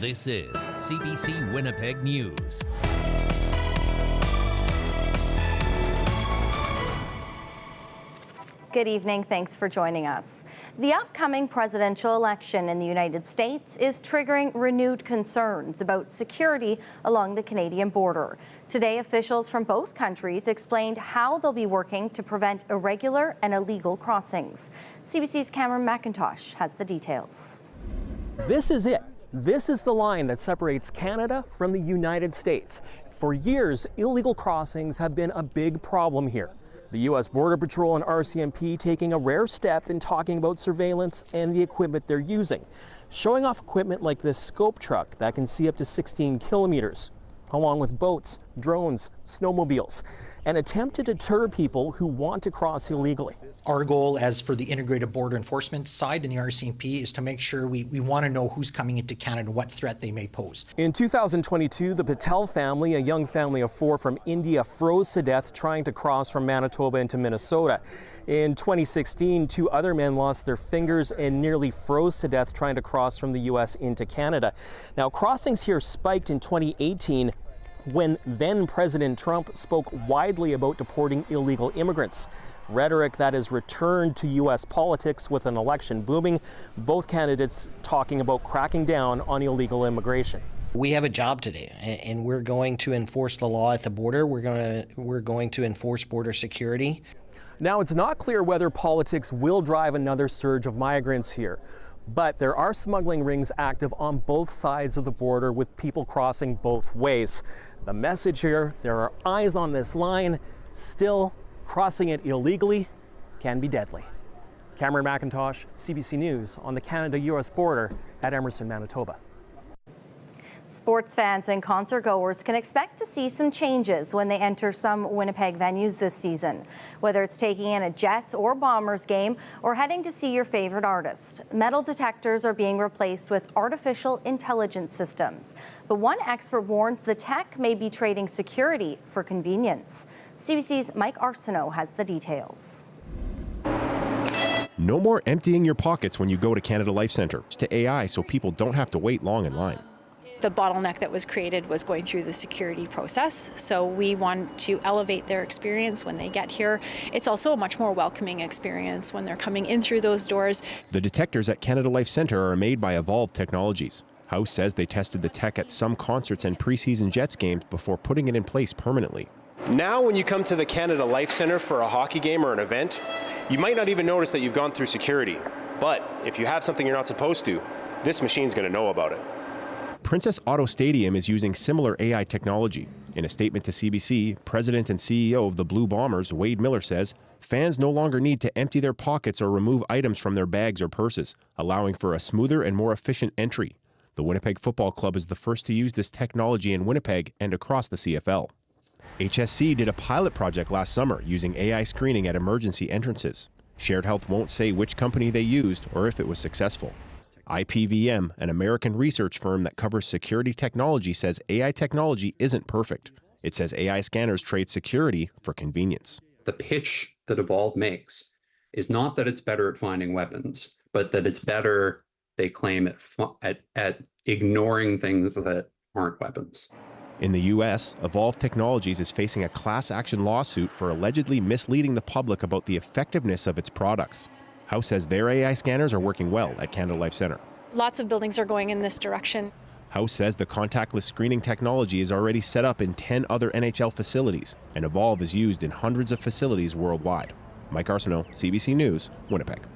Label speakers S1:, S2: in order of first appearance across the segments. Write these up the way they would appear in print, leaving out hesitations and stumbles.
S1: This is CBC Winnipeg News.
S2: Good evening. Thanks for joining us. The upcoming presidential election in the United States is triggering renewed concerns about security along the Canadian border. Today, officials from both countries explained how they'll be working to prevent irregular and illegal crossings. CBC's Cameron McIntosh has the details.
S3: This is it. This is the line that separates Canada from the United States. For years, illegal crossings have been a big problem here. The U.S. Border Patrol and RCMP taking a rare step in talking about surveillance and the equipment they're using, showing off equipment like this scope truck that can see up to 16 kilometers, along with boats, drones, snowmobiles, an attempt to deter people who want to cross illegally.
S4: Our goal as for the integrated border enforcement side in the RCMP is to make sure we want to know who's coming into Canada and what threat they may pose.
S3: In 2022, the Patel family, a young family of 4 from India, froze to death trying to cross from Manitoba into Minnesota. In 2016, 2 other men lost their fingers and nearly froze to death trying to cross from the U.S. into Canada. Now, crossings here spiked in 2018 when then President Trump spoke widely about deporting illegal immigrants. Rhetoric that has returned to U.S. politics with an election booming, both candidates talking about cracking down on illegal immigration.
S5: We have a job to do, and we're going to enforce the law at the border. We're going to enforce border security.
S3: Now, it's not clear whether politics will drive another surge of migrants here, but there are smuggling rings active on both sides of the border with people crossing both ways. The message here, there are eyes on this line. Still, crossing it illegally can be deadly. Cameron McIntosh, CBC News on the Canada-U.S. border at Emerson, Manitoba.
S2: Sports fans and concert goers can expect to see some changes when they enter some Winnipeg venues this season. Whether it's taking in a Jets or Bombers game or heading to see your favorite artist, metal detectors are being replaced with artificial intelligence systems. But one expert warns the tech may be trading security for convenience. CBC's Mike Arsenault has the details.
S6: No more emptying your pockets when you go to Canada Life Centre. To AI so people don't have to wait long in line.
S7: The bottleneck that was created was going through the security process, so we want to elevate their experience when they get here. It's also a much more welcoming experience when they're coming in through those doors.
S6: The detectors at Canada Life Centre are made by Evolved Technologies. House says they tested the tech at some concerts and preseason Jets games before putting it in place permanently.
S8: Now when you come to the Canada Life Centre for a hockey game or an event, you might not even notice that you've gone through security. But if you have something you're not supposed to, this machine's going to know about it.
S6: Princess Auto Stadium is using similar AI technology. In a statement to CBC, President and CEO of the Blue Bombers, Wade Miller, says fans no longer need to empty their pockets or remove items from their bags or purses, allowing for a smoother and more efficient entry. The Winnipeg Football Club is the first to use this technology in Winnipeg and across the CFL. HSC did a pilot project last summer using AI screening at emergency entrances. Shared Health won't say which company they used or if it was successful. IPVM, an American research firm that covers security technology, says AI technology isn't perfect. It says AI scanners trade security for convenience.
S9: The pitch that Evolve makes is not that it's better at finding weapons, but that it's better, they claim, at ignoring things that aren't weapons.
S6: In the U.S., Evolve Technologies is facing a class action lawsuit for allegedly misleading the public about the effectiveness of its products. House says their AI scanners are working well at Canada Life Centre.
S7: Lots of buildings are going in this direction.
S6: House says the contactless screening technology is already set up in 10 other NHL facilities, and Evolve is used in hundreds of facilities worldwide. Mike Arsenault, CBC News, Winnipeg.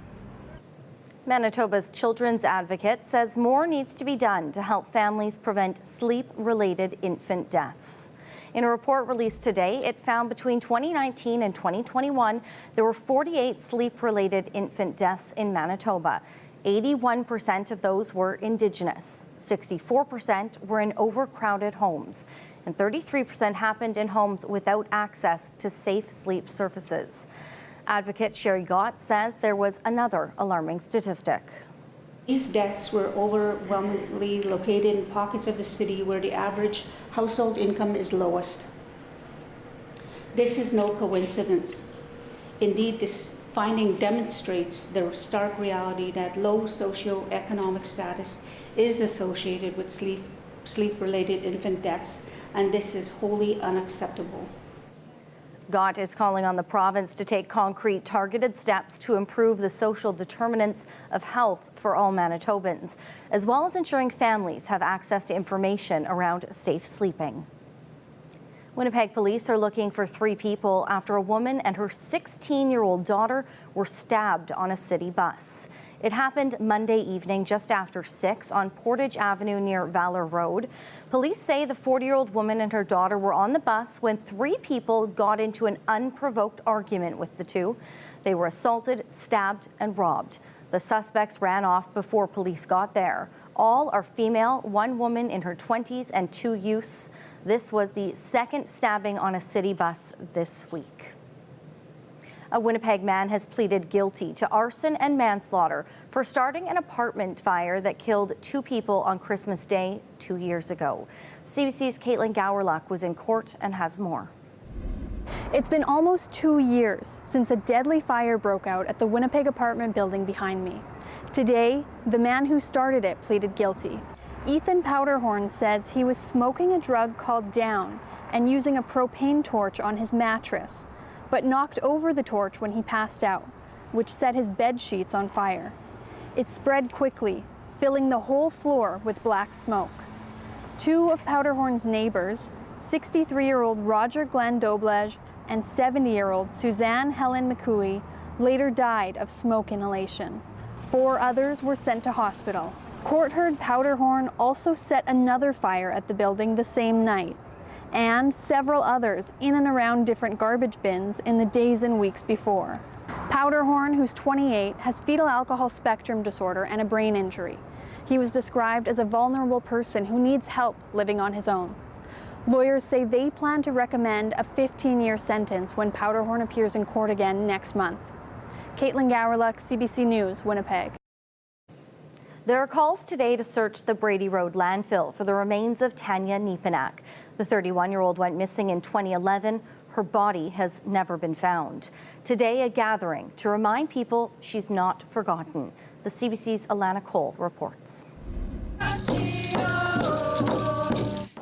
S2: Manitoba's children's advocate says more needs to be done to help families prevent sleep-related infant deaths. In a report released today, it found between 2019 and 2021, there were 48 sleep-related infant deaths in Manitoba. 81% of those were Indigenous, 64% were in overcrowded homes, and 33% happened in homes without access to safe sleep surfaces. Advocate Sherry Gott says there was another alarming statistic.
S10: These deaths were overwhelmingly located in pockets of the city where the average household income is lowest. This is no coincidence. Indeed, this finding demonstrates the stark reality that low socioeconomic status is associated with sleep-related infant deaths, and this is wholly unacceptable.
S2: Gott is calling on the province to take concrete, targeted steps to improve the social determinants of health for all Manitobans, as well as ensuring families have access to information around safe sleeping. Winnipeg police are looking for 3 people after a woman and her 16-year-old daughter were stabbed on a city bus. It happened Monday evening just after 6 on Portage Avenue near Valor Road. Police say the 40-year-old woman and her daughter were on the bus when 3 people got into an unprovoked argument with the two. They were assaulted, stabbed, and robbed. The suspects ran off before police got there. All are female, 1 woman in her 20s and 2 youths. This was the 2nd stabbing on a city bus this week. A Winnipeg man has pleaded guilty to arson and manslaughter for starting an apartment fire that killed 2 people on Christmas Day 2 years ago. CBC's Caitlin Gowerluck was in court and has more.
S11: It's been almost 2 years since a deadly fire broke out at the Winnipeg apartment building behind me. Today, the man who started it pleaded guilty. Ethan Powderhorn says he was smoking a drug called Down and using a propane torch on his mattress, but knocked over the torch when he passed out, which set his bed sheets on fire. It spread quickly, filling the whole floor with black smoke. 2 of Powderhorn's neighbors, 63-year-old Roger Glenn Doblege and 70-year-old Suzanne Helen McCooey, later died of smoke inhalation. 4 others were sent to hospital. Court heard Powderhorn also set another fire at the building the same night, and several others in and around different garbage bins in the days and weeks before. Powderhorn, who's 28, has fetal alcohol spectrum disorder and a brain injury. He was described as a vulnerable person who needs help living on his own. Lawyers say they plan to recommend a 15-year sentence when Powderhorn appears in court again next month. Caitlin Gowerluck, CBC News, Winnipeg.
S2: There are calls today to search the Brady Road landfill for the remains of Tanya Neepanak. The 31-year-old went missing in 2011. Her body has never been found. Today, a gathering to remind people she's not forgotten. The CBC's Alana Cole reports.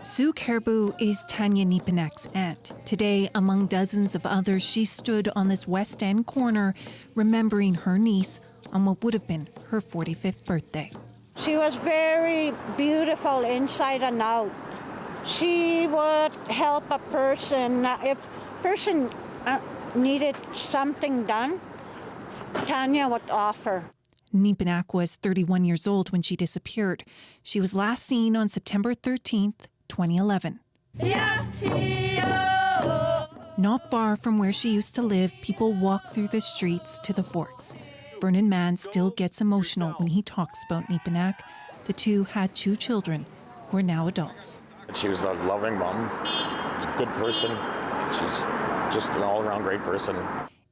S12: Sue Caribou is Tanya Neepanak's aunt. Today, among dozens of others, she stood on this West End corner, remembering her niece on what would have been her 45th birthday.
S13: She was very beautiful inside and out. She would help a person. If a person needed something done, Tanya would offer.
S12: Neepanak was 31 years old when she disappeared. She was last seen on September 13th, 2011. Not far from where she used to live, people walk through the streets to the Forks. Vernon Mann still gets emotional when he talks about Neepanak. The two had 2 children who are now adults.
S14: She was a loving mom, a good person. She's just an all-around great person.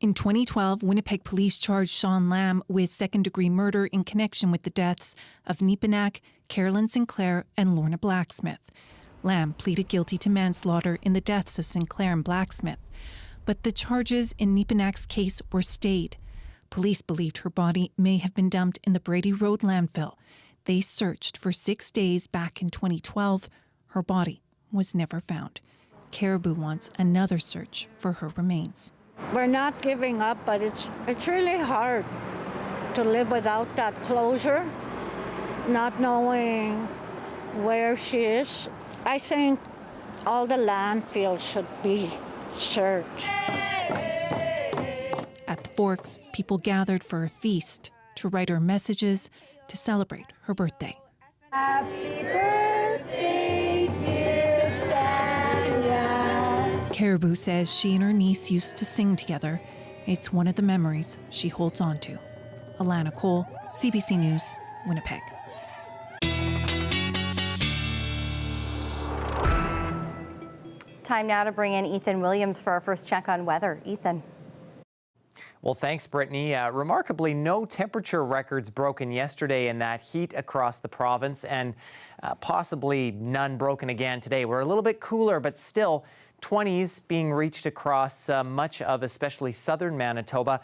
S12: In 2012, Winnipeg police charged Sean Lamb with second-degree murder in connection with the deaths of Neepanak, Carolyn Sinclair, and Lorna Blacksmith. Lamb pleaded guilty to manslaughter in the deaths of Sinclair and Blacksmith. But the charges in Neepanak's case were stayed. Police believed her body may have been dumped in the Brady Road landfill. They searched for 6 days back in 2012. Her body was never found. Caribou wants another search for her remains.
S13: We're not giving up, but it's really hard to live without that closure, not knowing where she is. I think all the landfills should be searched.
S12: At the Forks, people gathered for a feast to write her messages to celebrate her birthday.
S13: Happy birthday, dear Tanya.
S12: Caribou says she and her niece used to sing together. It's one of the memories she holds on to. Alana Cole, CBC News, Winnipeg.
S2: Time now to bring in Ethan Williams for our first check on weather. Ethan.
S15: Well, thanks, Brittany. Remarkably, no temperature records broken yesterday in that heat across the province, and possibly none broken again today. We're a little bit cooler, but still 20s being reached across much of especially southern Manitoba.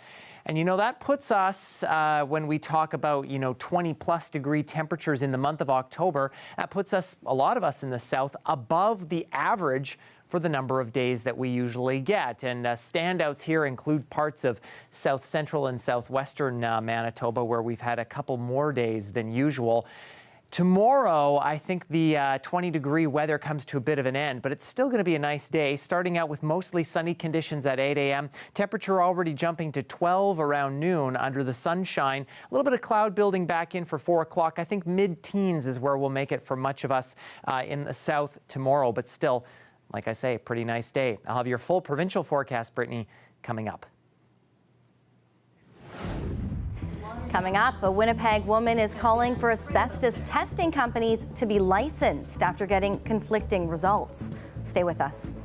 S15: And, you know, that puts us, when we talk about, 20-plus degree temperatures in the month of October, that puts us, a lot of us in the south, above the average for the number of days that we usually get. And standouts here include parts of south central and southwestern Manitoba, where we've had a couple more days than usual. Tomorrow, I think the 20-degree weather comes to a bit of an end, but it's still going to be a nice day, starting out with mostly sunny conditions at 8 a.m. Temperature already jumping to 12 around noon under the sunshine. A little bit of cloud building back in for 4 o'clock. I think mid-teens is where we'll make it for much of us in the south tomorrow, but still, like I say, pretty nice day. I'll have your full provincial forecast, Brittany, coming up.
S2: Coming up, a Winnipeg woman is calling for asbestos testing companies to be licensed after getting conflicting results. Stay with us.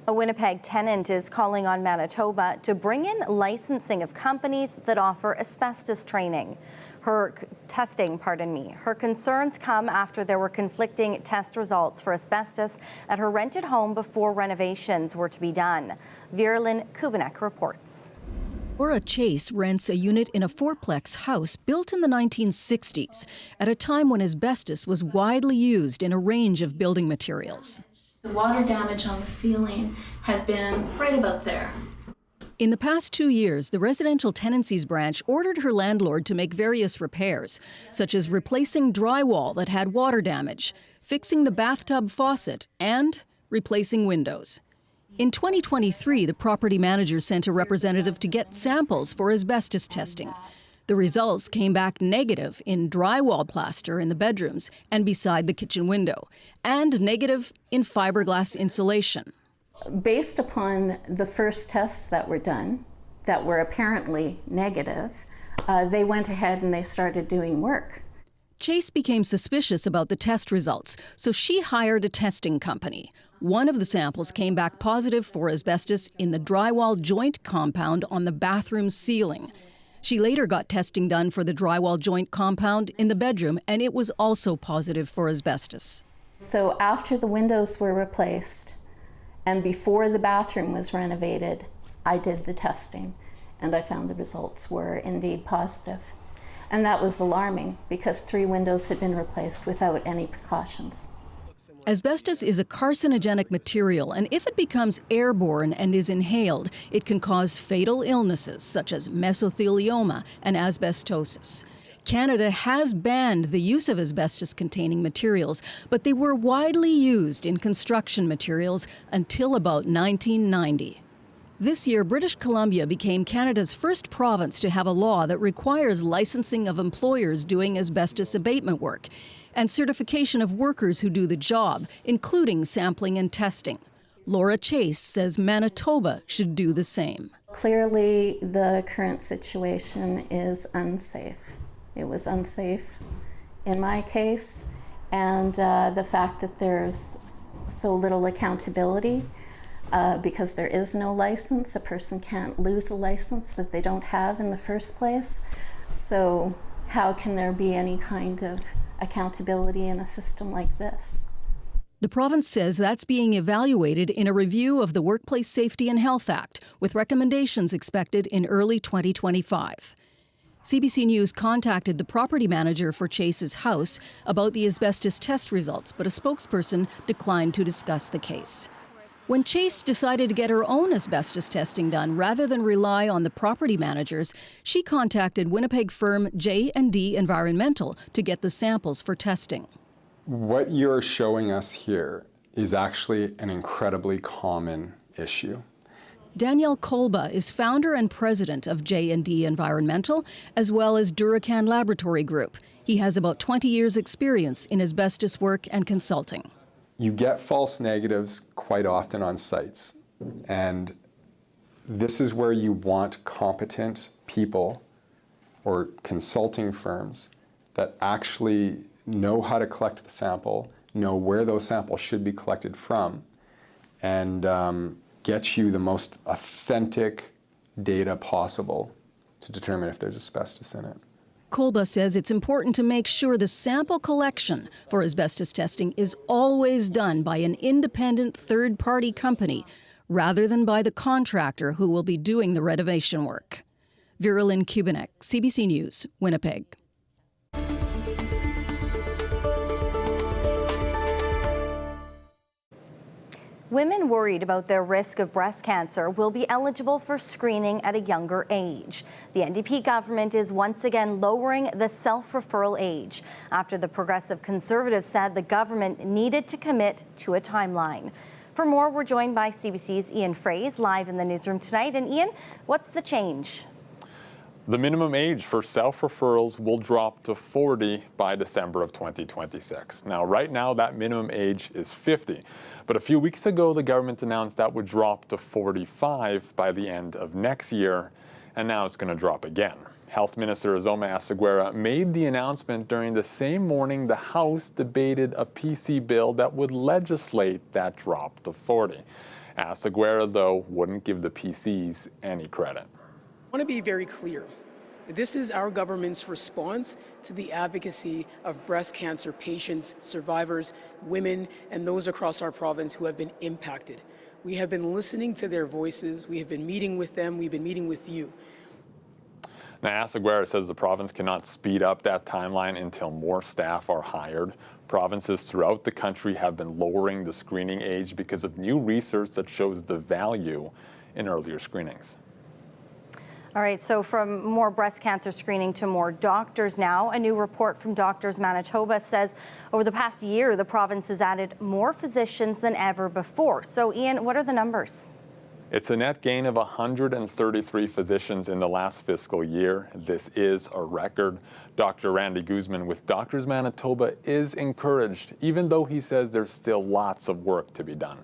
S2: A Winnipeg tenant is calling on Manitoba to bring in licensing of companies that offer asbestos training. Her concerns come after there were conflicting test results for asbestos at her rented home before renovations were to be done. Virulin Kubanek reports.
S16: Aurora Chase rents a unit in a fourplex house built in the 1960s, at a time when asbestos was widely used in a range of building materials.
S17: The water damage on the ceiling had been right about there.
S16: In the past 2 years, the Residential Tenancies Branch ordered her landlord to make various repairs, such as replacing drywall that had water damage, fixing the bathtub faucet, and replacing windows. In 2023, the property manager sent a representative to get samples for asbestos testing. The results came back negative in drywall plaster in the bedrooms and beside the kitchen window, and negative in fiberglass insulation.
S18: Based upon the first tests that were done, that were apparently negative, they went ahead and they started doing work.
S16: Chase became suspicious about the test results, so she hired a testing company. One of the samples came back positive for asbestos in the drywall joint compound on the bathroom ceiling. She later got testing done for the drywall joint compound in the bedroom, and it was also positive for asbestos.
S18: So after the windows were replaced and before the bathroom was renovated, I did the testing, and I found the results were indeed positive. And that was alarming because 3 windows had been replaced without any precautions.
S16: Asbestos is a carcinogenic material, and if it becomes airborne and is inhaled, it can cause fatal illnesses such as mesothelioma and asbestosis. Canada has banned the use of asbestos-containing materials, but they were widely used in construction materials until about 1990. This year, British Columbia became Canada's first province to have a law that requires licensing of employers doing asbestos abatement work and certification of workers who do the job, including sampling and testing. Laura Chase says Manitoba should do the same.
S18: Clearly, the current situation is unsafe. It was unsafe in my case, and the fact that there's so little accountability because there is no license. A person can't lose a license that they don't have in the first place. So how can there be any kind of accountability in a system like this?
S16: The province says that's being evaluated in a review of the Workplace Safety and Health Act, with recommendations expected in early 2025. CBC News contacted the property manager for Chase's house about the asbestos test results, but a spokesperson declined to discuss the case. When Chase decided to get her own asbestos testing done rather than rely on the property managers, she contacted Winnipeg firm J&D Environmental to get the samples for testing.
S19: What you're showing us here is actually an incredibly common issue.
S16: Daniel Kolba is founder and president of J&D Environmental, as well as Duracan Laboratory Group. He has about 20 years' experience in asbestos work and consulting.
S19: You get false negatives quite often on sites, and this is where you want competent people or consulting firms that actually know how to collect the sample, know where those samples should be collected from, and get you the most authentic data possible to determine if there's asbestos in it.
S16: Kolba says it's important to make sure the sample collection for asbestos testing is always done by an independent third-party company rather than by the contractor who will be doing the renovation work. Virulin Kubanek, CBC News, Winnipeg.
S2: Women worried about their risk of breast cancer will be eligible for screening at a younger age. The NDP government is once again lowering the self-referral age after the Progressive Conservatives said the government needed to commit to a timeline. For more, we're joined by CBC's Ian Fraze live in the newsroom tonight. And Ian, what's the change?
S20: The minimum age for self-referrals will drop to 40 by December of 2026. Now, right now, that minimum age is 50. But a few weeks ago, the government announced that would drop to 45 by the end of next year, and now it's going to drop again. Health Minister Azoma Asseguera made the announcement during the same morning the House debated a PC bill that would legislate that drop to 40. Asseguera, though, wouldn't give the PCs any credit.
S21: I want to be very clear. This is our government's response to the advocacy of breast cancer patients, survivors, women, and those across our province who have been impacted. We have been listening to their voices. We have been meeting with them. We've been meeting with you.
S20: Now, Asseguera says the province cannot speed up that timeline until more staff are hired. Provinces throughout the country have been lowering the screening age because of new research that shows the value in earlier screenings.
S2: All right, so from more breast cancer screening to more doctors now. A new report from Doctors Manitoba says over the past year, the province has added more physicians than ever before. So, Ian, what are the numbers?
S20: It's a net gain of 133 physicians in the last fiscal year. This is a record. Dr. Randy Guzman with Doctors Manitoba is encouraged, even though he says there's still lots of work to be done.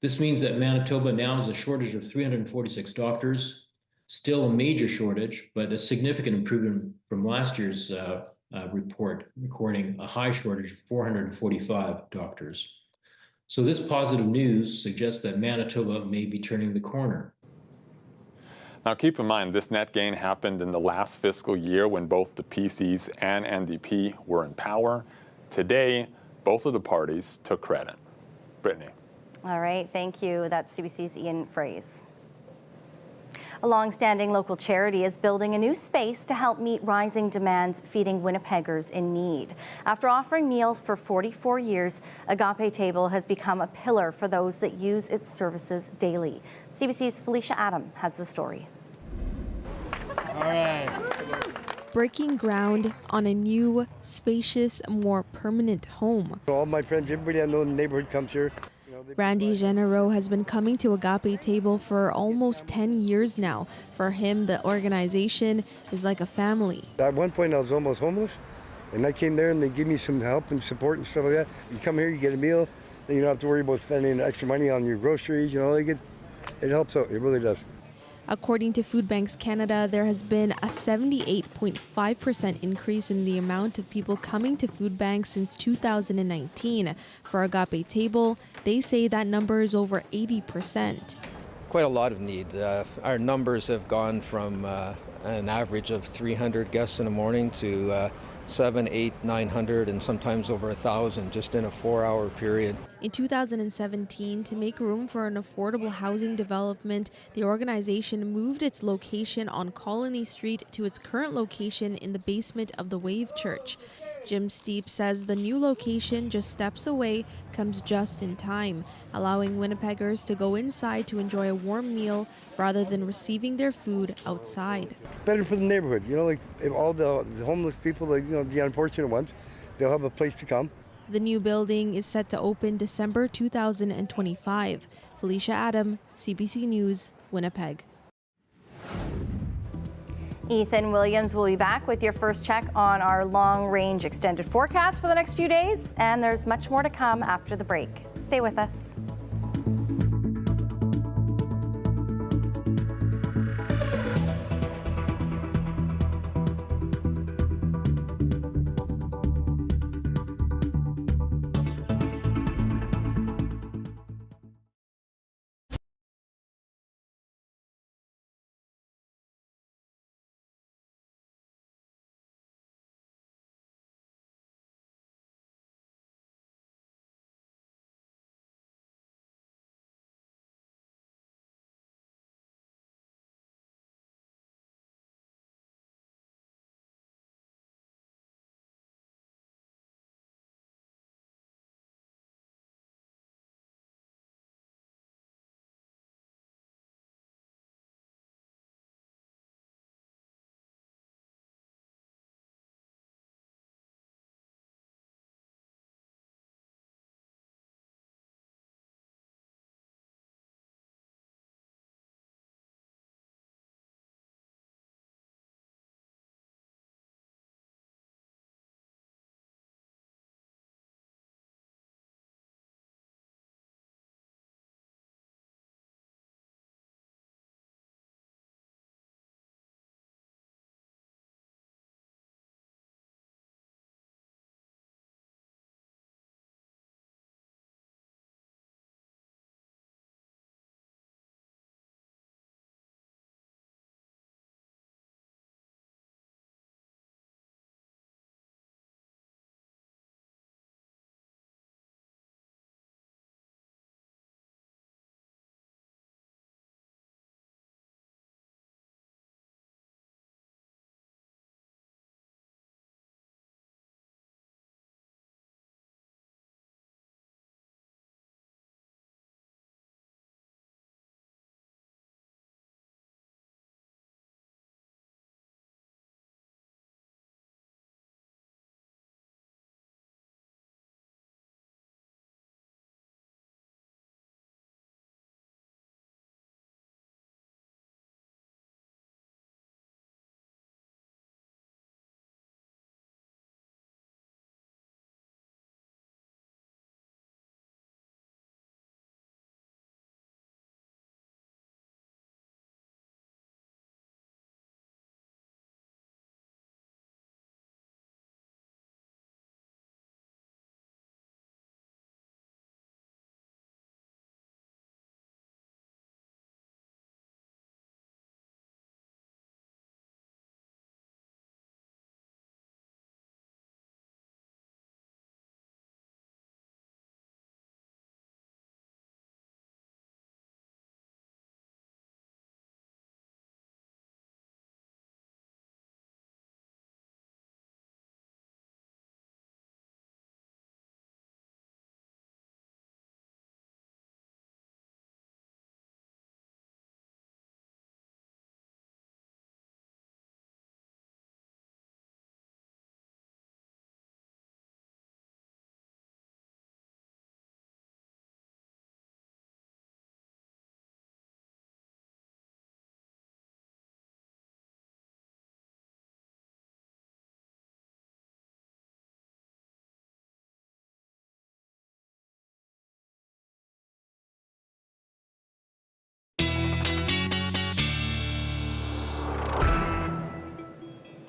S22: This means that Manitoba now has a shortage of 346 doctors. Still a major shortage, but a significant improvement from last year's report, recording a high shortage of 445 doctors. So this positive news suggests that Manitoba may be turning the corner.
S20: Now keep in mind, this net gain happened in the last fiscal year when both the PCs and NDP were in power. Today, both of the parties took credit. Brittany.
S2: All right, thank you. That's CBC's Ian Fraze. A long-standing local charity is building a new space to help meet rising demands feeding Winnipeggers in need. After offering meals for 44 years, Agape Table has become a pillar for those that use its services daily. CBC's Felicia Adam has the story.
S23: All right. Breaking ground on a new, spacious, more permanent home.
S24: All my friends, everybody I know in the neighborhood comes here.
S23: Randy Genero has been coming to Agape Table for almost 10 years now. For him, the organization is like a family.
S24: At one point, I was almost homeless, and I came there and they give me some help and support and stuff like that. You come here, you get a meal, and you don't have to worry about spending extra money on your groceries. You know, it helps out. It really does.
S23: According to Food Banks Canada, there has been a 78.5% increase in the amount of people coming to food banks since 2019. For Agape Table, they say that number is over 80%.
S25: Quite a lot of need. Our numbers have gone from an average of 300 guests in the morning to 700, 800, 900, and sometimes over 1,000 just in a 4-hour period.
S23: In 2017, to make room for an affordable housing development, the organization moved its location on Colony Street to its current location in the basement of the Wave Church. Jim Steep says the new location, just steps away, comes just in time, allowing Winnipeggers to go inside to enjoy a warm meal rather than receiving their food outside.
S24: It's better for the neighborhood. You know, like if all the homeless people, like, you know, the unfortunate ones, they'll have a place to come.
S23: The new building is set to open December 2025. Felicia Adam, CBC News, Winnipeg.
S2: Ethan Williams will be back with your first check on our long-range extended forecast for the next few days, and there's much more to come after the break. Stay with us.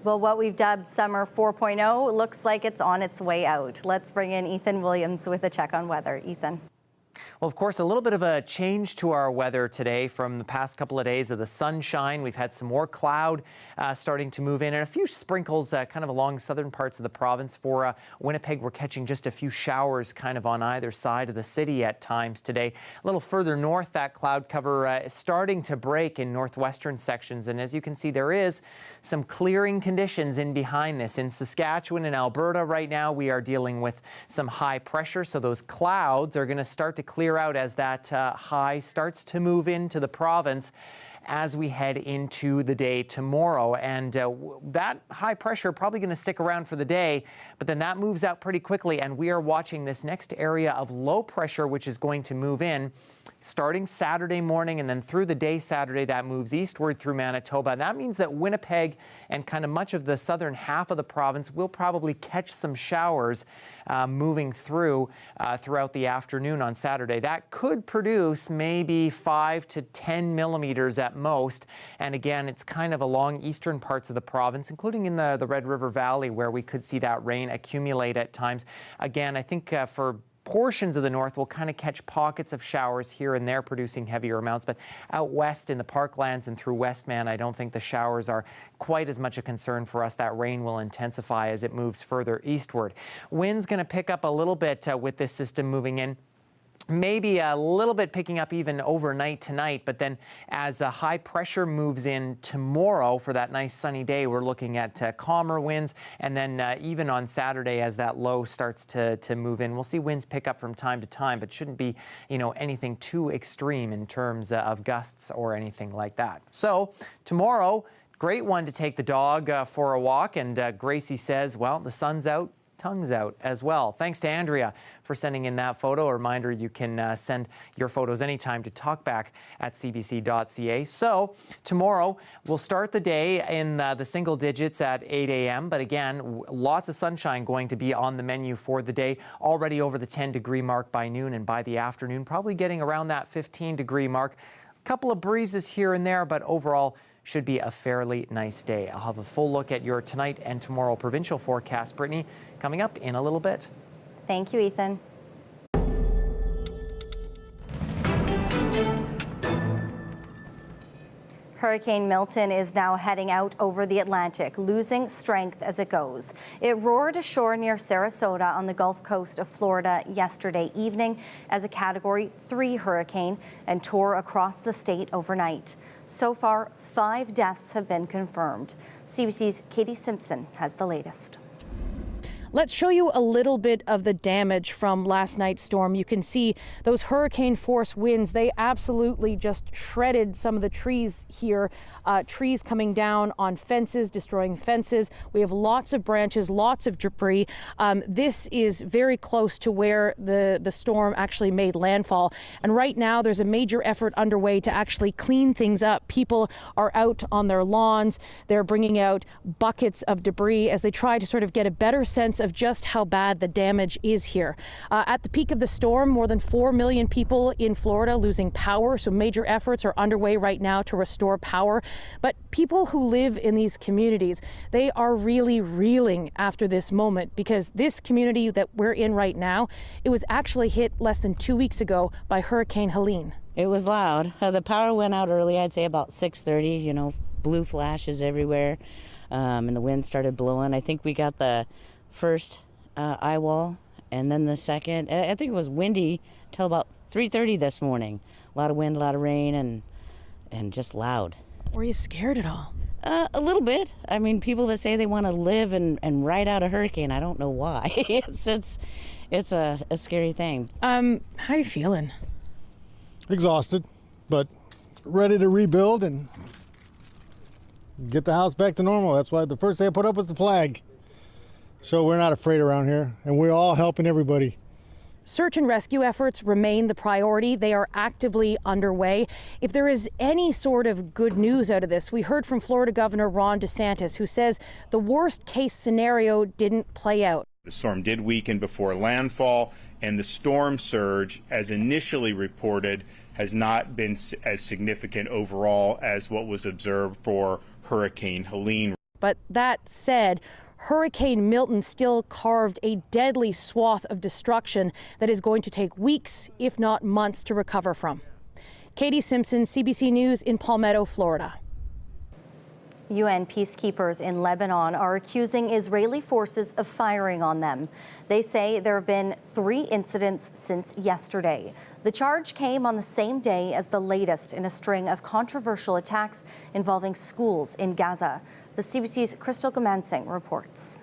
S2: Well, what we've dubbed Summer 4.0 looks like it's on its way out. Let's bring in Ethan Williams with a check on weather. Ethan.
S15: Well, of course, a little bit of a change to our weather today from the past couple of days of the sunshine. We've had some more cloud starting to move in and a few sprinkles kind of along southern parts of the province. For Winnipeg, we're catching just a few showers kind of on either side of the city at times today. A little further north, that cloud cover is starting to break in northwestern sections. And as you can see, there is some clearing conditions in behind this. In Saskatchewan and Alberta right now, we are dealing with some high pressure. So those clouds are going to start to clear out as that high starts to move into the province as we head into the day tomorrow. And that high pressure probably going to stick around for the day, but then that moves out pretty quickly. And we are watching this next area of low pressure, which is going to move in starting Saturday morning, and then through the day Saturday, that moves eastward through Manitoba. And that means that Winnipeg and kind of much of the southern half of the province will probably catch some showers moving through throughout the afternoon on Saturday. That could produce maybe 5 to 10 millimeters at most. And again, it's kind of along eastern parts of the province, including in the Red River Valley, where we could see that rain accumulate at times. Again, I think for portions of the north will kind of catch pockets of showers here and there, producing heavier amounts. But out west in the parklands and through Westman, I don't think the showers are quite as much a concern for us. That rain will intensify as it moves further eastward. Wind's going to pick up a little bit with this system moving in. Maybe a little bit picking up even overnight tonight, but then as a high pressure moves in tomorrow for that nice sunny day, we're looking at calmer winds. And then even on Saturday, as that low starts to move in, we'll see winds pick up from time to time, but shouldn't be, anything too extreme in terms of gusts or anything like that. So tomorrow, great one to take the dog for a walk. And Gracie says, well, the sun's out, tongues out as well. Thanks to Andrea for sending in that photo. A reminder, you can send your photos anytime to talkback@cbc.ca. So tomorrow we'll start the day in the single digits at 8 a.m. But again, lots of sunshine going to be on the menu for the day. Already over the 10-degree mark by noon, and by the afternoon, probably getting around that 15-degree mark. A couple of breezes here and there, but overall, should be a fairly nice day. I'll have a full look at your tonight and tomorrow provincial forecast, Brittany, coming up in a little bit.
S2: Thank you, Ethan. Hurricane Milton is now heading out over the Atlantic, losing strength as it goes. It roared ashore near Sarasota on the Gulf Coast of Florida yesterday evening as a Category 3 hurricane and tore across the state overnight. So far, 5 deaths have been confirmed. CBC's Katie Simpson has the latest.
S1: Let's show you a little bit of the damage from last night's storm. You can see those hurricane force winds. They absolutely just shredded some of the trees here. Trees coming down on fences, destroying fences. We have lots of branches, lots of debris. This is very close to where the storm actually made landfall. And right now there's a major effort underway to actually clean things up. People are out on their lawns. They're bringing out buckets of debris as they try to sort of get a better sense of just how bad the damage is here. At the peak of the storm, more than 4 million people in Florida losing power, so major efforts are underway right now to restore power. But people who live in these communities, they are really reeling after this moment, because this community that we're in right now, it was actually hit less than 2 weeks ago by Hurricane Helene.
S3: It was loud. The power went out early, I'd say about 6:30, blue flashes everywhere, and the wind started blowing. I think we got the first eye wall, and then the second. I think it was windy till about 3:30 this morning. A lot of wind, a lot of rain, and just loud.
S1: Were you scared at all?
S3: A little bit. I mean, people that say they want to live and ride out a hurricane, I don't know why. it's a scary thing.
S1: How are you feeling?
S4: Exhausted, but ready to rebuild and get the house back to normal. That's why the first thing I put up was the flag. So we're not afraid around here, and we're all helping everybody.
S1: Search and rescue efforts remain the priority. They are actively underway. If there is any sort of good news out of this, we heard from Florida Governor Ron DeSantis, who says the worst case scenario didn't play out.
S5: The storm did weaken before landfall, and the storm surge, as initially reported, has not been as significant overall as what was observed for Hurricane Helene.
S1: But that said, Hurricane Milton still carved a deadly swath of destruction that is going to take weeks, if not months, to recover from. Katie Simpson, CBC News in Palmetto, Florida.
S2: UN peacekeepers in Lebanon are accusing Israeli forces of firing on them. They say there have been 3 incidents since yesterday. The charge came on the same day as the latest in a string of controversial attacks involving schools in Gaza. The CBC's Crystal Gamansing reports.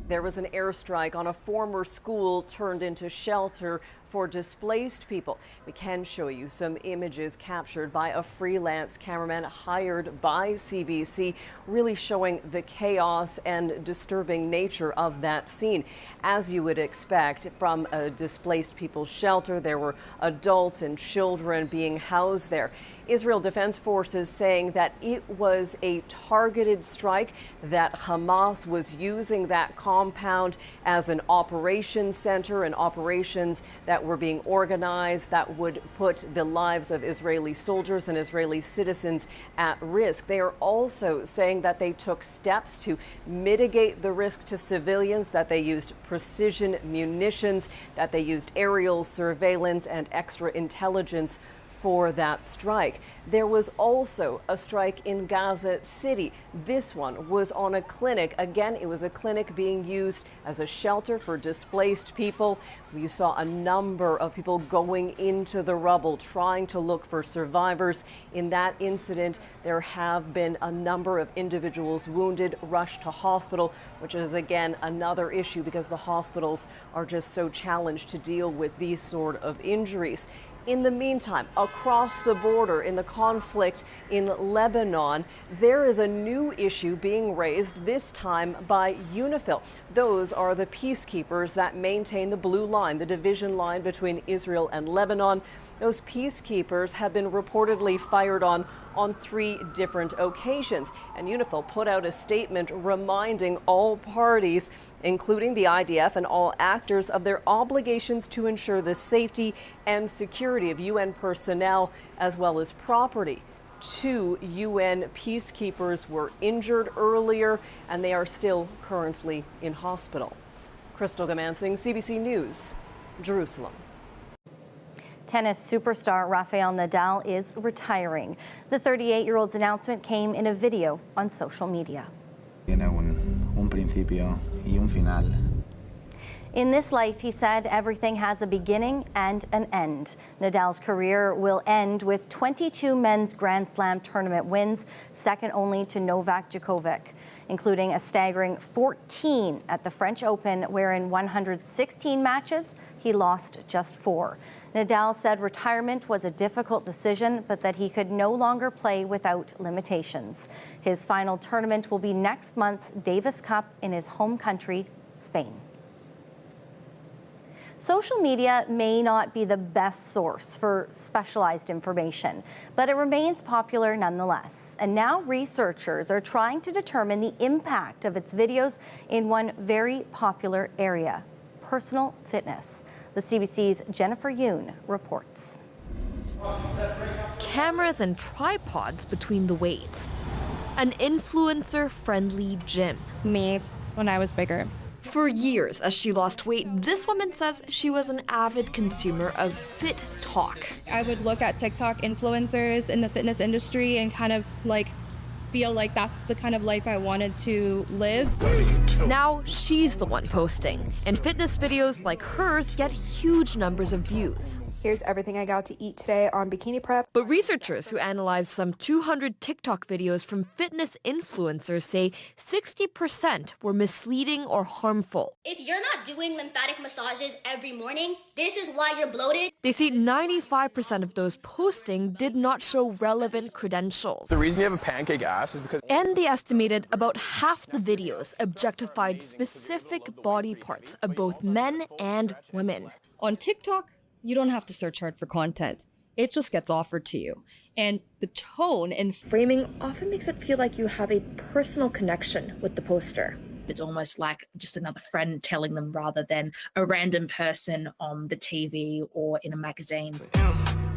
S6: There was an airstrike on a former school turned into shelter for displaced people. We can show you some images captured by a freelance cameraman hired by CBC, really showing the chaos and disturbing nature of that scene. As you would expect from a displaced people's shelter, there were adults and children being housed there. Israel Defense Forces saying that it was a targeted strike, that Hamas was using that compound as an operations center and operations that were being organized that would put the lives of Israeli soldiers and Israeli citizens at risk. They are also saying that they took steps to mitigate the risk to civilians, that they used precision munitions, that they used aerial surveillance and extra intelligence for that strike. There was also a strike in Gaza City. This one was on a clinic. Again, it was a clinic being used as a shelter for displaced people. You saw a number of people going into the rubble, trying to look for survivors. In that incident, there have been a number of individuals wounded, rushed to hospital, which is again another issue because the hospitals are just so challenged to deal with these sort of injuries. In the meantime, across the border in the conflict in Lebanon, there is a new issue being raised, this time by UNIFIL. Those are the peacekeepers that maintain the blue line, the division line between Israel and Lebanon. Those peacekeepers have been reportedly fired on 3 different occasions. And UNIFIL put out a statement reminding all parties, including the IDF and all actors, of their obligations to ensure the safety and security of UN personnel as well as property. 2 UN peacekeepers were injured earlier, and they are still currently in hospital. Crystal Gamansing, CBC News, Jerusalem.
S2: Tennis superstar Rafael Nadal is retiring. The 38-year-old's announcement came in a video on social media.
S7: Tiene un principio y un final.
S2: In this life, he said, everything has a beginning and an end. Nadal's career will end with 22 men's Grand Slam tournament wins, second only to Novak Djokovic, including a staggering 14 at the French Open, where in 116 matches, he lost just 4. Nadal said retirement was a difficult decision, but that he could no longer play without limitations. His final tournament will be next month's Davis Cup in his home country, Spain. Social media may not be the best source for specialized information, but it remains popular nonetheless. And now researchers are trying to determine the impact of its videos in one very popular area, personal fitness. The CBC's Jennifer Yoon reports.
S8: Cameras and tripods between the weights. An influencer-friendly gym.
S9: Me, when I was bigger.
S8: For years, as she lost weight, this woman says she was an avid consumer of Fit Talk.
S9: I would look at TikTok influencers in the fitness industry and kind of feel like that's the kind of life I wanted to live.
S8: Now she's the one posting, and fitness videos like hers get huge numbers of views.
S9: Here's everything I got to eat today on Bikini Prep.
S8: But researchers who analyzed some 200 TikTok videos from fitness influencers say 60% were misleading or harmful.
S10: If you're not doing lymphatic massages every morning, this is why you're bloated.
S8: They say 95% of those posting did not show relevant credentials.
S26: The reason you have a pancake ass is because...
S8: And they estimated about half the videos objectified specific body parts of both men and women.
S9: On TikTok, you don't have to search hard for content. It just gets offered to you. And the tone and framing often makes it feel like you have a personal connection with the poster.
S27: It's almost like just another friend telling them rather than a random person on the TV or in a magazine.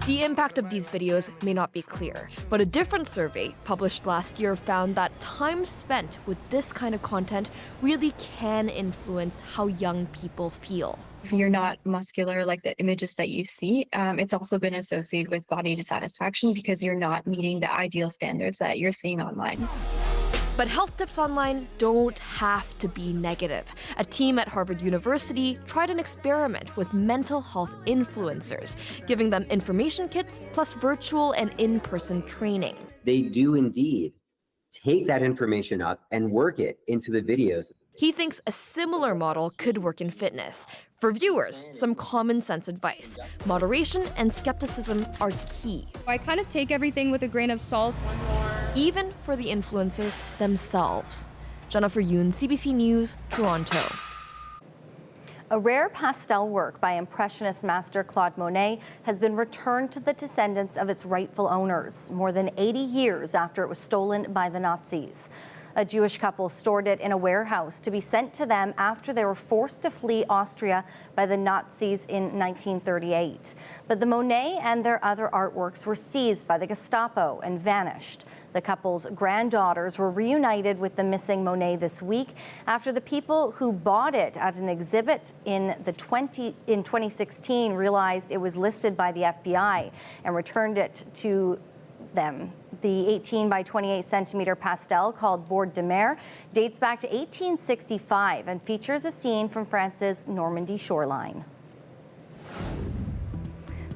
S8: The impact of these videos may not be clear, but a different survey published last year found that time spent with this kind of content really can influence how young people feel.
S11: If you're not muscular like the images that you see, it's also been associated with body dissatisfaction because you're not meeting the ideal standards that you're seeing online.
S8: But health tips online don't have to be negative. A team at Harvard University tried an experiment with mental health influencers, giving them information kits plus virtual and in-person training.
S12: They do indeed take that information up and work it into the videos.
S8: He thinks a similar model could work in fitness. For viewers, some common sense advice. Moderation and skepticism are key.
S9: I kind of take everything with a grain of salt.
S8: Even for the influencers themselves. Jennifer Yoon, CBC News, Toronto.
S2: A rare pastel work by Impressionist master Claude Monet has been returned to the descendants of its rightful owners, more than 80 years after it was stolen by the Nazis. A Jewish couple stored it in a warehouse to be sent to them after they were forced to flee Austria by the Nazis in 1938. But the Monet and their other artworks were seized by the Gestapo and vanished. The couple's granddaughters were reunited with the missing Monet this week after the people who bought it at an exhibit in 2016 realized it was listed by the FBI and returned it to them. The 18 by 28 centimeter pastel called Bord de Mer dates back to 1865 and features a scene from France's Normandy shoreline.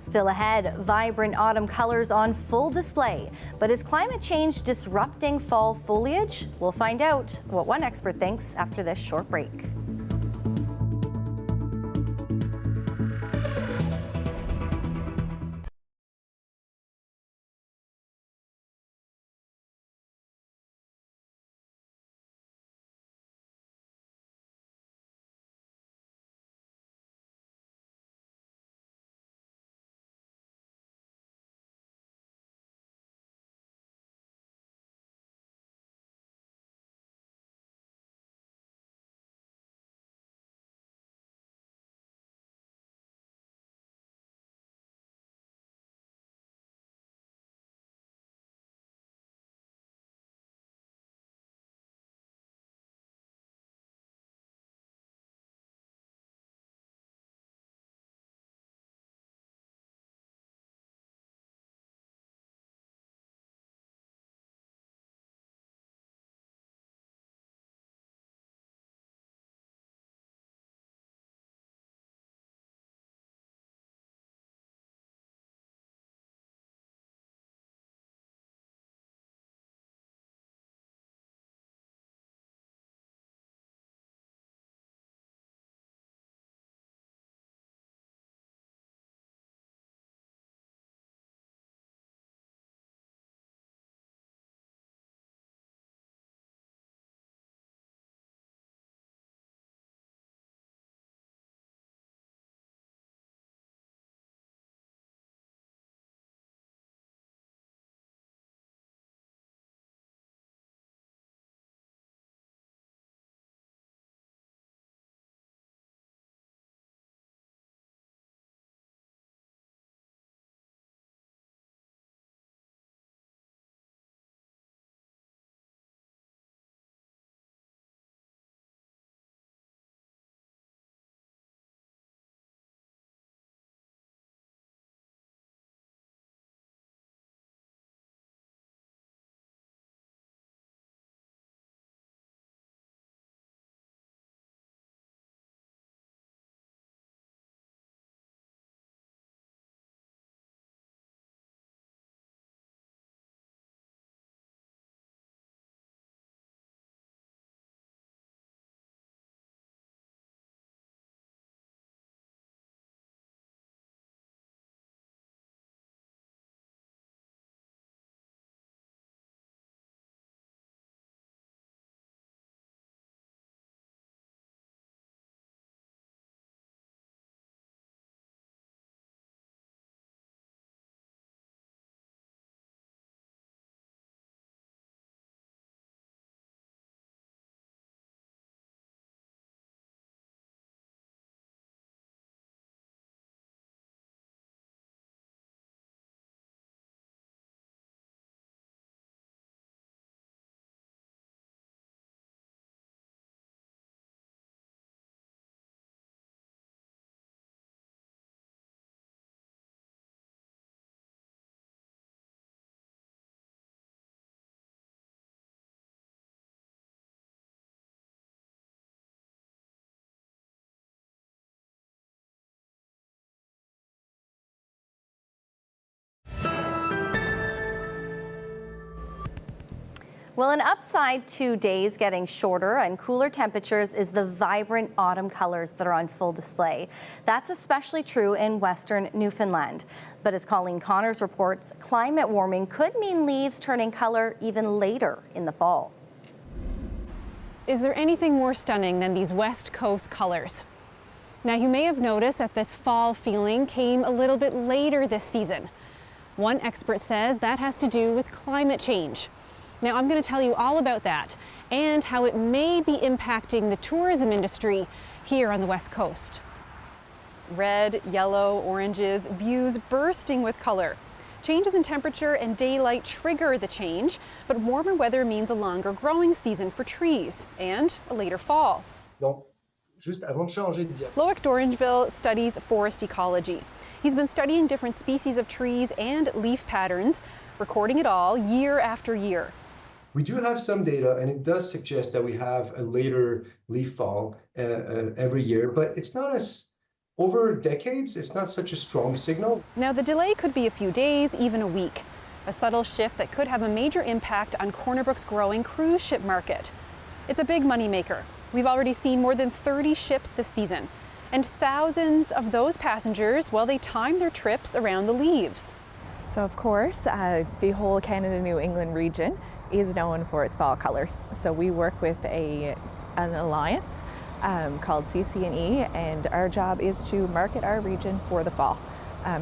S2: Still ahead, vibrant autumn colors on full display. But is climate change disrupting fall foliage? We'll find out what one expert thinks after this short break. Well, an upside to days getting shorter and cooler temperatures is the vibrant autumn colors that are on full display. That's especially true in western Newfoundland. But as Colleen Connors reports, climate warming could mean leaves turning color even later in the fall.
S13: Is there anything more stunning than these West Coast colors? Now, you may have noticed that this fall feeling came a little bit later this season. One expert says that has to do with climate change. Now, I'm going to tell you all about that and how it may be impacting the tourism industry here on the West Coast.
S14: Red, yellow, oranges, views bursting with color. Changes in temperature and daylight trigger the change, but warmer weather means a longer growing season for trees and a later fall.
S16: Loic
S14: Dorangeville studies forest ecology. He's been studying different species of trees and leaf patterns, recording it all year after year.
S16: We do have some data, and it does suggest that we have a later leaf fall every year, but it's not as, over decades, it's not such a strong signal.
S14: Now, the delay could be a few days, even a week. A subtle shift that could have a major impact on Corner Brook's growing cruise ship market. It's a big moneymaker. We've already seen more than 30 ships this season, and thousands of those passengers, well, they time their trips around the leaves.
S17: So of course, the whole Canada-New England region is known for its fall colors. So we work with an alliance called CC&E, and our job is to market our region for the fall.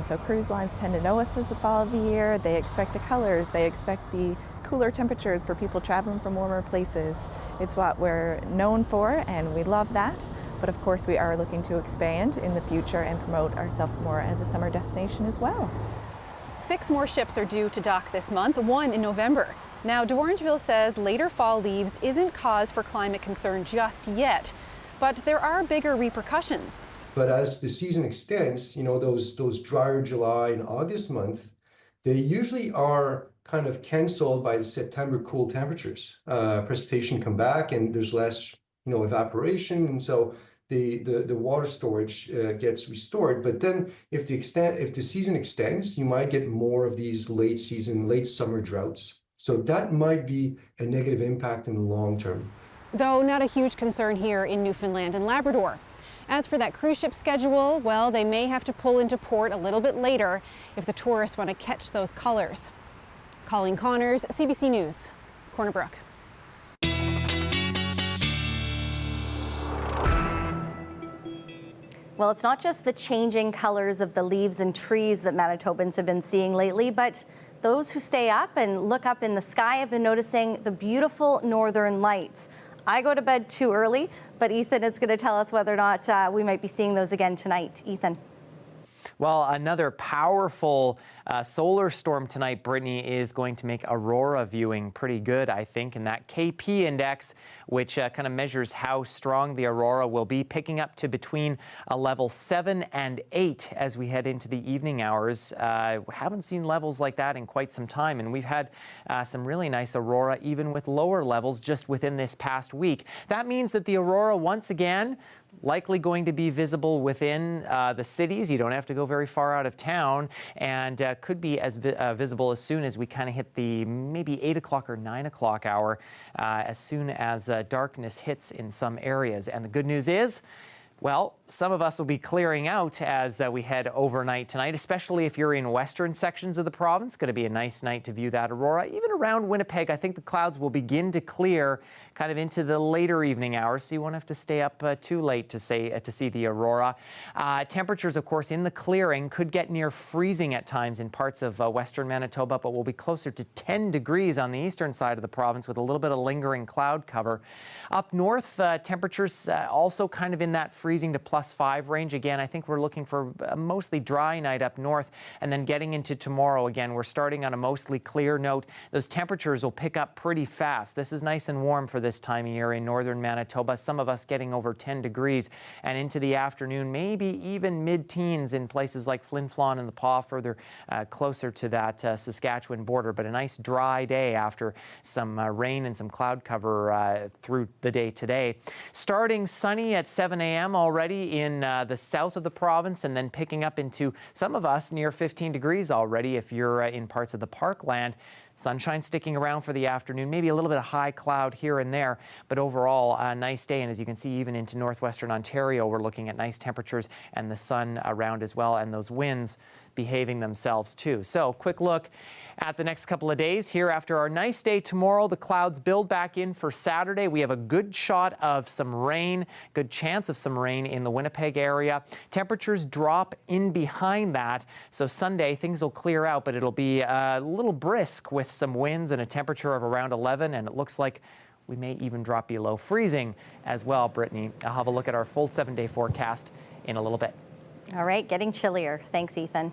S17: So cruise lines tend to know us as the fall of the year. They expect the colors, they expect the cooler temperatures for people traveling from warmer places. It's what we're known for, and we love that. But of course, we are looking to expand in the future and promote ourselves more as a summer destination as well.
S14: 6 more ships are due to dock this month, 1 in November. Now, Dorangeville says later fall leaves isn't cause for climate concern just yet, but there are bigger repercussions.
S16: But as the season extends, you know, those drier July and August months, they usually are kind of canceled by the September cool temperatures. Precipitation come back and there's less, you know, evaporation, and so the water storage gets restored. But then if the season extends, you might get more of these late summer droughts. So that might be a negative impact in the long term.
S13: Though not a huge concern here in Newfoundland and Labrador. As for that cruise ship schedule, well, they may have to pull into port a little bit later if the tourists want to catch those colors. Colleen Connors, CBC News, Corner Brook.
S2: Well, it's not just the changing colors of the leaves and trees that Manitobans have been seeing lately, but those who stay up and look up in the sky have been noticing the beautiful northern lights. I go to bed too early, but Ethan is going to tell us whether or not we might be seeing those again tonight. Ethan.
S15: Well, another powerful solar storm tonight, Brittany, is going to make Aurora viewing pretty good, I think. And that KP index, which kind of measures how strong the Aurora will be, picking up to between a level 7 and 8 as we head into the evening hours. We haven't seen levels like that in quite some time. And we've had some really nice Aurora, even with lower levels just within this past week. That means that the Aurora, once again, likely going to be visible within the cities. You don't have to go very far out of town, and could be as visible as soon as we kind of hit the maybe 8 o'clock or 9 o'clock hour, as soon as darkness hits in some areas. And the good news is, well, some of us will be clearing out as we head overnight tonight, especially if you're in western sections of the province. Going to be a nice night to view that Aurora. Even around Winnipeg, I think the clouds will begin to clear kind of into the later evening hours, so you won't have to stay up too late to see the Aurora. Temperatures, of course, in the clearing could get near freezing at times in parts of western Manitoba, but will be closer to 10 degrees on the eastern side of the province with a little bit of lingering cloud cover. Up north, temperatures also kind of in that freezing to +5 range. Again, I think we're looking for a mostly dry night up north, and then getting into tomorrow again, we're starting on a mostly clear note. Those temperatures will pick up pretty fast. This is nice and warm for this time of year in northern Manitoba, some of us getting over 10 degrees, and into the afternoon, maybe even mid-teens in places like Flin Flon and the Pas, further closer to that Saskatchewan border. But a nice dry day after some rain and some cloud cover through the day today. Starting sunny at 7 a.m. already in the south of the province, and then picking up into some of us near 15 degrees already if you're in parts of the parkland. Sunshine sticking around for the afternoon, maybe a little bit of high cloud here and there, but overall a nice day. And as you can see, even into northwestern Ontario, we're looking at nice temperatures and the sun around as well, and those winds behaving themselves too. So quick look at the next couple of days here. After our nice day tomorrow, the clouds build back in for Saturday. We have a good shot of some rain, good chance of some rain in the Winnipeg area. Temperatures drop in behind that. So Sunday, things will clear out, but it'll be a little brisk with some winds and a temperature of around 11. And it looks like we may even drop below freezing as well, Brittany. I'll have a look at our full 7-day forecast in a little bit.
S2: All right, getting chillier. Thanks, Ethan.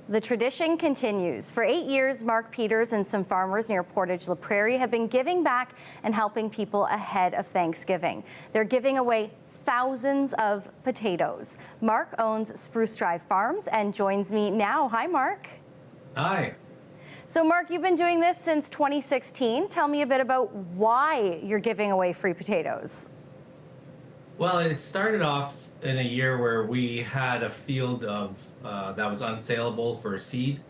S2: The tradition continues. For 8 years, Mark Peters and some farmers near Portage La Prairie have been giving back and helping people ahead of Thanksgiving. They're giving away thousands of potatoes. Mark owns Spruce Drive Farms and joins me now. Hi, Mark.
S18: Hi.
S2: So, Mark, you've been doing this since 2016. Tell me a bit about why you're giving away free potatoes.
S18: Well, it started off in a year where we had a field of that was unsaleable for seed.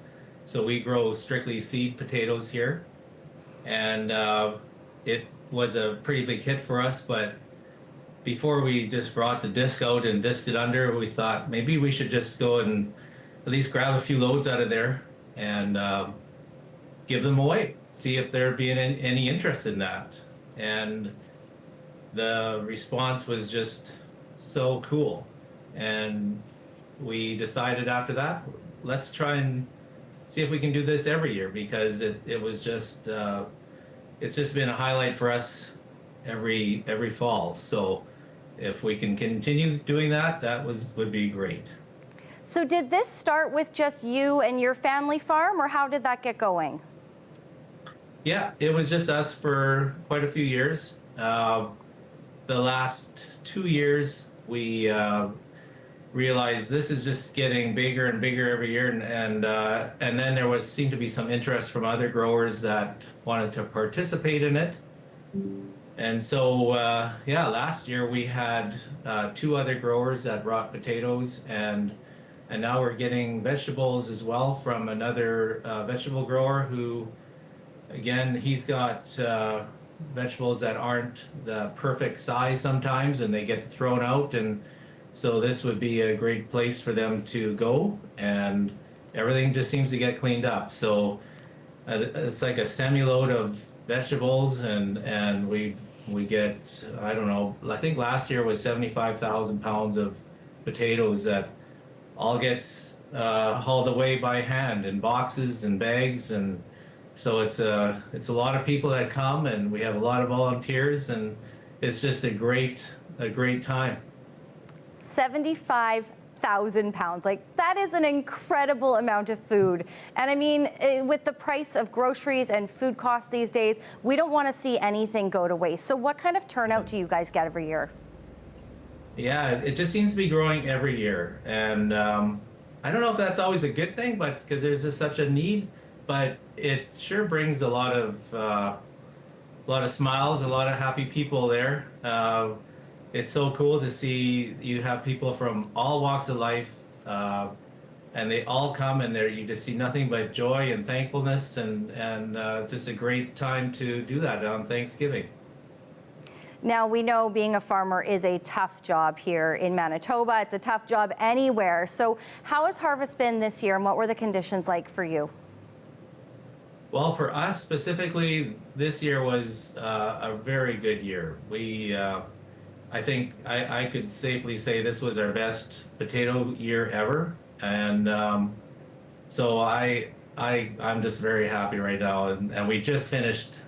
S18: So we grow strictly seed potatoes here. And it was a pretty big hit for us. But before we just brought the disc out and disced it under, we thought maybe we should just go and at least grab a few loads out of there and give them away. See if there'd be any interest in that. And the response was just so cool. And we decided after that, let's try and see if we can do this every year, because it was just, it's just been a highlight for us every fall. So if we can continue doing that, would be great.
S2: So did this start with just you and your family farm, or how did that get going?
S18: Yeah, it was just us for quite a few years. The last 2 years, we realized this is just getting bigger and bigger every year, and then there seemed to be some interest from other growers that wanted to participate in it. And so, yeah, last year we had 2 other growers that brought potatoes, and now we're getting vegetables as well from another vegetable grower who, again, he's got vegetables that aren't the perfect size sometimes, and they get thrown out, and so this would be a great place for them to go, and everything just seems to get cleaned up. So it's like a semi-load of vegetables, and we get, I don't know, I think last year was 75,000 pounds of potatoes that all gets hauled away by hand in boxes and bags. And so it's a lot of people that come, and we have a lot of volunteers, and it's just a great time.
S2: 75,000 pounds. Like, that is an incredible amount of food. And I mean, with the price of groceries and food costs these days, we don't want to see anything go to waste. So what kind of turnout do you guys get every year?
S18: Yeah, it just seems to be growing every year. And I don't know if that's always a good thing, but because there's just such a need, but it sure brings a lot of smiles, a lot of happy people there. It's so cool to see you have people from all walks of life, and they all come, and you just see nothing but joy and thankfulness, and just a great time to do that on Thanksgiving.
S2: Now, we know being a farmer is a tough job here in Manitoba. It's a tough job anywhere. So how has harvest been this year, and what were the conditions like for you?
S18: Well, for us specifically, this year was a very good year. We, I think I could safely say this was our best potato year ever. And so I'm just very happy right now. And we just finished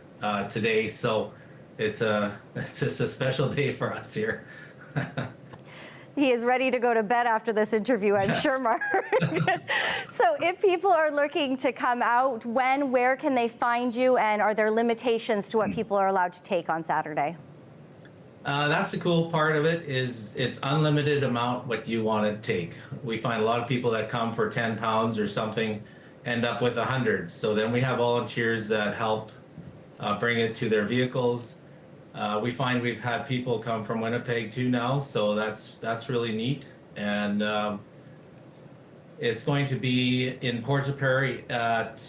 S18: today, so it's just a special day for us here.
S2: He is ready to go to bed after this interview, I'm sure, Mark. So if people are looking to come out, where can they find you, and are there limitations to what people are allowed to take on Saturday?
S18: That's the cool part of it, is it's unlimited amount what you want to take. We find a lot of people that come for 10 pounds or something end up with 100. So then we have volunteers that help bring it to their vehicles. We find we've had people come from Winnipeg too now, so that's really neat. And it's going to be in Port de Prairie at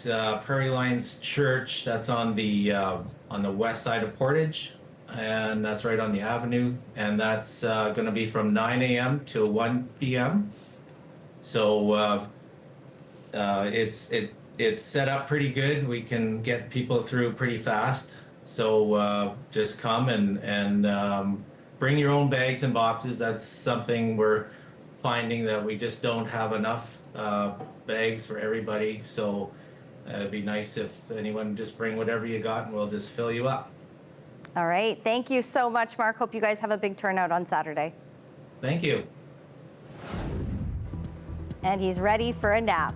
S18: Prairie Lions Church. That's on the west side of Portage, and that's right on the avenue. And that's going to be from 9 a.m. to 1 p.m. So it's set up pretty good. We can get people through pretty fast. So just come and bring your own bags and boxes. That's something we're finding that we just don't have enough bags for everybody. So it'd be nice if anyone just bring whatever you got and we'll just fill you up.
S2: All right. Thank you so much, Mark. Hope you guys have a big turnout on Saturday.
S18: Thank you.
S2: And he's ready for a nap.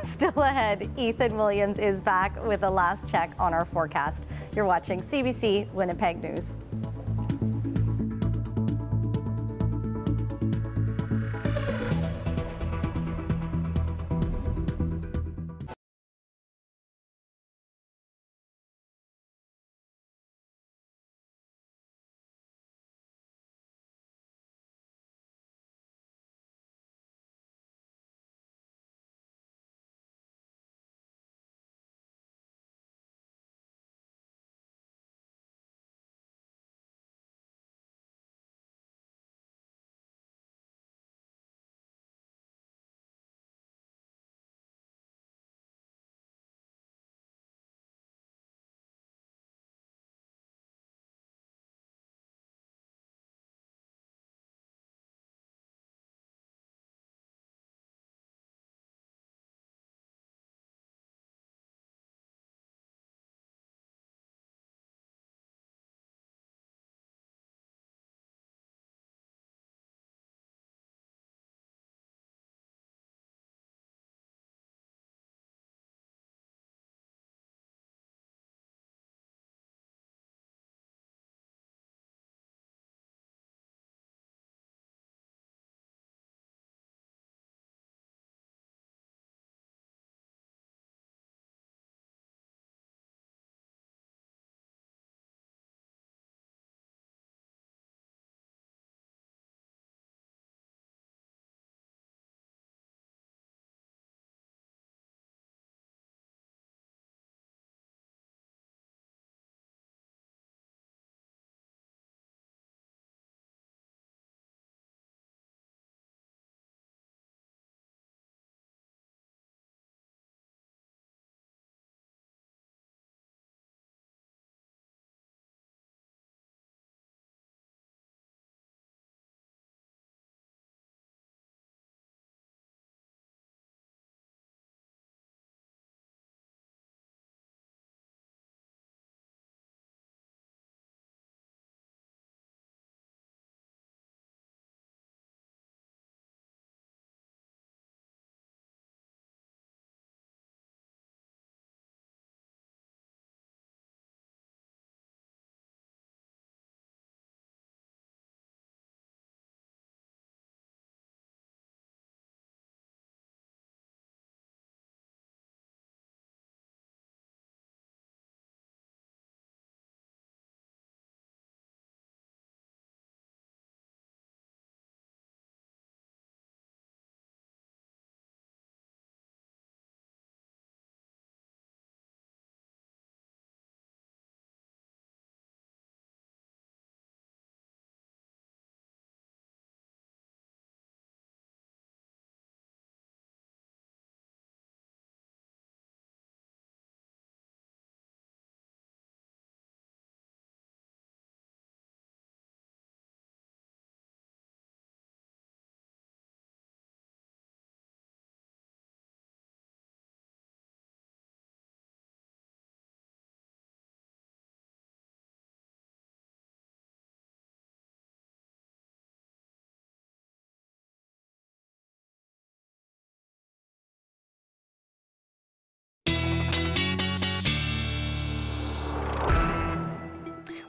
S2: Still ahead, Ethan Williams is back with a last check on our forecast. You're watching CBC Winnipeg News.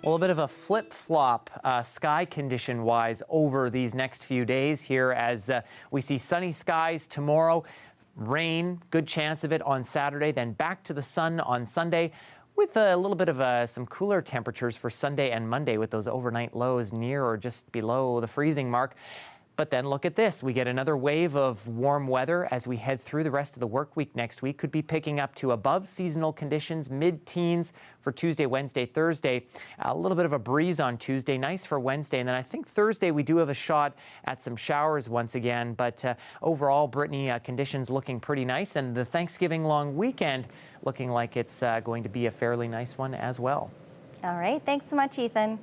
S15: Well, a bit of a flip-flop sky condition-wise over these next few days here as we see sunny skies tomorrow, rain, good chance of it on Saturday, then back to the sun on Sunday, with a little bit of some cooler temperatures for Sunday and Monday with those overnight lows near or just below the freezing mark. But then look at this. We get another wave of warm weather as we head through the rest of the work week next week. Could be picking up to above seasonal conditions, mid-teens for Tuesday, Wednesday, Thursday. A little bit of a breeze on Tuesday, nice for Wednesday. And then I think Thursday we do have a shot at some showers once again. But overall, Brittany, conditions looking pretty nice. And the Thanksgiving long weekend looking like it's going to be a fairly nice one as well.
S2: All right. Thanks so much, Ethan.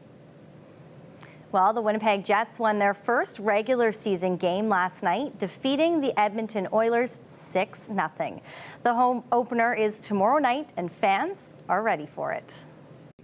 S2: Well, the Winnipeg Jets won their first regular season game last night, defeating the Edmonton Oilers 6-0. The home opener is tomorrow night, and fans are ready for it.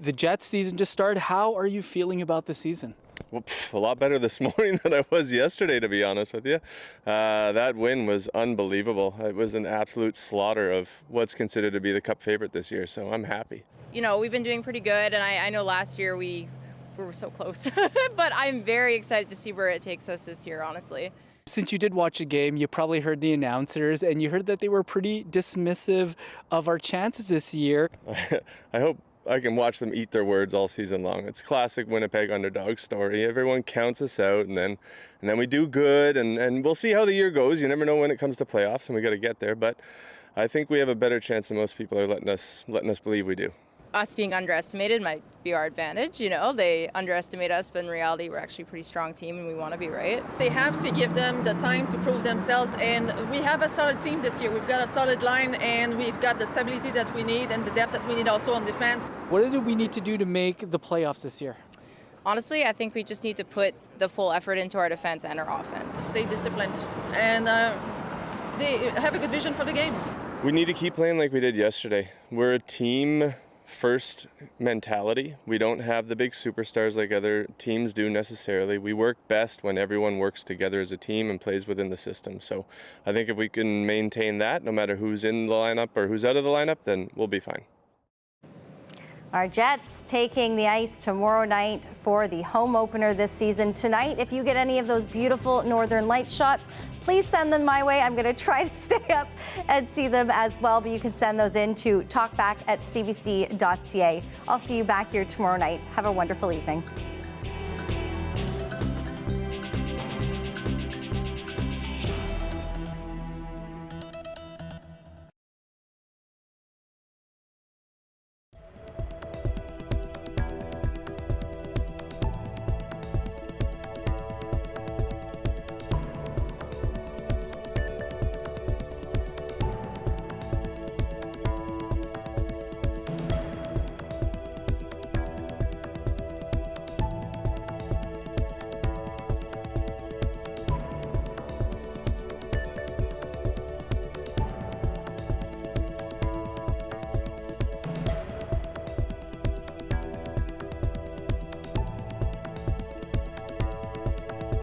S19: The Jets season just started. How are you feeling about the season?
S20: Well, a lot better this morning than I was yesterday, to be honest with you. That win was unbelievable. It was an absolute slaughter of what's considered to be the Cup favorite this year, so I'm happy.
S21: You know, we've been doing pretty good, and I know last year we were so close, but I'm very excited to see where it takes us this year, honestly.
S19: Since you did watch a game, you probably heard the announcers, and you heard that they were pretty dismissive of our chances this year.
S20: I hope I can watch them eat their words all season long. It's classic Winnipeg underdog story. Everyone counts us out, and then we do good, and we'll see how the year goes. You never know when it comes to playoffs, and we got to get there. But I think we have a better chance than most people are letting us believe we do.
S21: Us being underestimated might be our advantage, you know. They underestimate us, but in reality, we're actually a pretty strong team, and we want to be, right?
S22: They have to give them the time to prove themselves, and we have a solid team this year. We've got a solid line, and we've got the stability that we need and the depth that we need also on defense.
S19: What do we need to do to make the playoffs this year?
S21: Honestly, I think we just need to put the full effort into our defense and our offense.
S22: Stay disciplined, and they have a good vision for the game.
S20: We need to keep playing like we did yesterday. We're a team first mentality. We don't have the big superstars like other teams do necessarily. We work best when everyone works together as a team and plays within the system. So I think if we can maintain that, no matter who's in the lineup or who's out of the lineup, then we'll be fine.
S2: Our Jets taking the ice tomorrow night for the home opener this season. Tonight, if you get any of those beautiful Northern Lights shots, please send them my way. I'm going to try to stay up and see them as well, but you can send those in to talkback@cbc.ca. I'll see you back here tomorrow night. Have a wonderful evening.